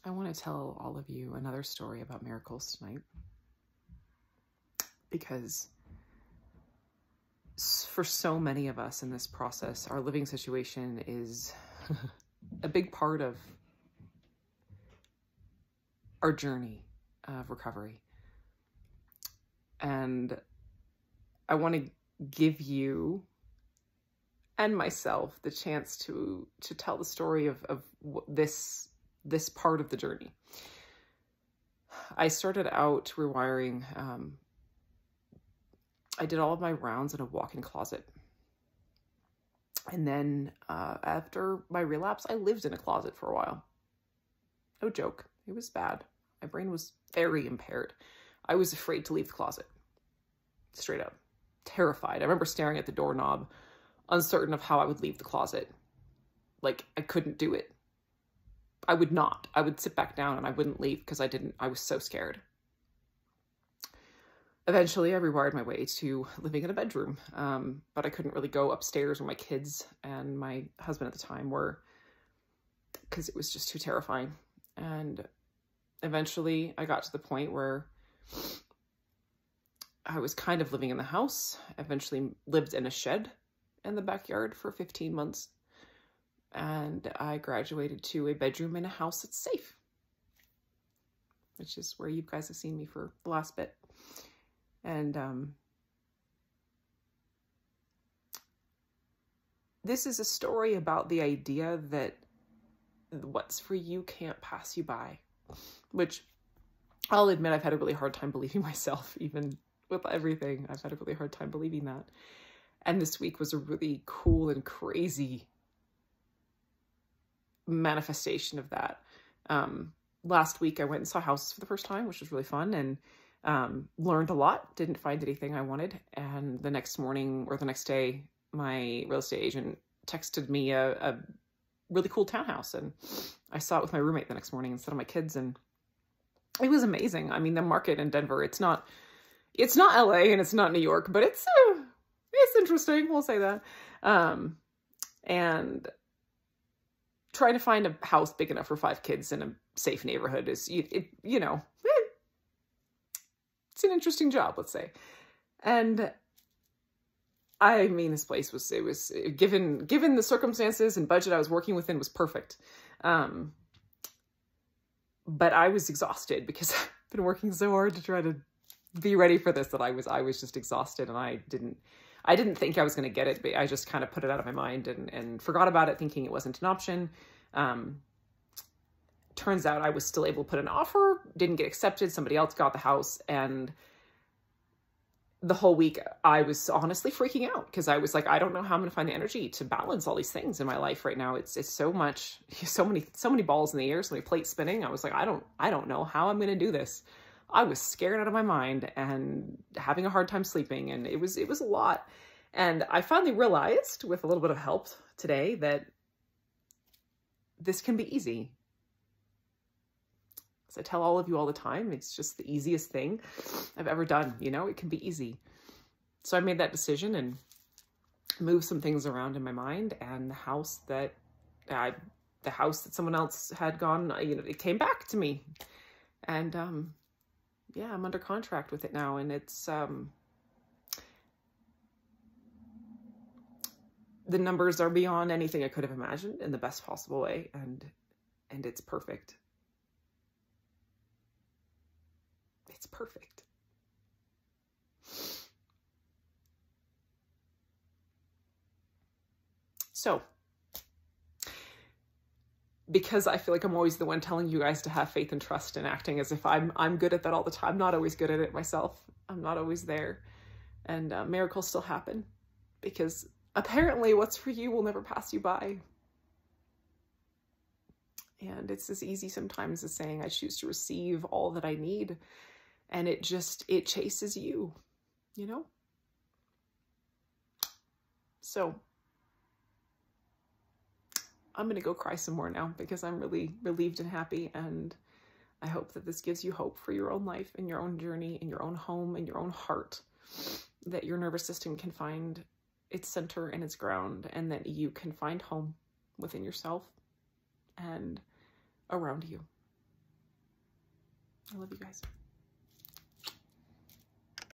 I want to tell all of you another story about miracles tonight, because for so many of us in this process, our living situation is a big part of our journey of recovery. And I want to give you and myself the chance to tell the story of this part of the journey. I started out rewiring. I did all of my rounds in a walk-in closet. And then after my relapse, I lived in a closet for a while. No joke. It was bad. My brain was very impaired. I was afraid to leave the closet. Straight up. Terrified. I remember staring at the doorknob, uncertain of how I would leave the closet. Like, I couldn't do it. I would not. I would sit back down and I wouldn't leave because I was so scared. Eventually, I rewired my way to living in a bedroom, but I couldn't really go upstairs where my kids and my husband at the time were, because it was just too terrifying. And eventually, I got to the point where I was kind of living in the house. Eventually lived in a shed in the backyard for 15 months. And I graduated to a bedroom in a house that's safe, which is where you guys have seen me for the last bit. And this is a story about the idea that what's for you can't pass you by, which I'll admit I've had a really hard time believing myself. Even with everything, I've had a really hard time believing that. And this week was a really cool and crazy manifestation of that. Last week I went and saw houses for the first time, which was really fun, and learned a lot. Didn't find anything I wanted. And the next morning or the next day, my real estate agent texted me a really cool townhouse, and I saw it with my roommate the next morning instead of my kids, and it was amazing. I mean, the market in Denver, it's not LA and it's not New York, but it's interesting. We'll say that. And trying to find a house big enough for 5 kids in a safe neighborhood is, you know, it's an interesting job, let's say. And I mean, this place was given the circumstances and budget I was working within, was perfect. But I was exhausted because I've been working so hard to try to be ready for this that I was just exhausted, and I didn't think I was going to get it, but I just kind of put it out of my mind and forgot about it, thinking it wasn't an option. Turns out I was still able to put an offer, didn't get accepted. Somebody else got the house. And the whole week I was honestly freaking out because I was like, I don't know how I'm going to find the energy to balance all these things in my life right now. It's so much, so many balls in the air, so many plates spinning. I was like, I don't know how I'm going to do this. I was scared out of my mind and having a hard time sleeping. And it was a lot. And I finally realized, with a little bit of help today, that this can be easy. As I tell all of you all the time, it's just the easiest thing I've ever done. You know, it can be easy. So I made that decision and moved some things around in my mind, and the house that someone else had gone, you know, it came back to me. And yeah, I'm under contract with it now, and it's the numbers are beyond anything I could have imagined in the best possible way, and it's perfect. It's perfect. So, because I feel like I'm always the one telling you guys to have faith and trust and acting as if I'm good at that all the time. I'm not always good at it myself. I'm not always there. And miracles still happen because apparently what's for you will never pass you by. And it's as easy sometimes as saying, I choose to receive all that I need. And it chases you, you know? So I'm going to go cry some more now because I'm really relieved and happy. And I hope that this gives you hope for your own life and your own journey and your own home and your own heart, that your nervous system can find its center and its ground, and that you can find home within yourself and around you. I love you guys.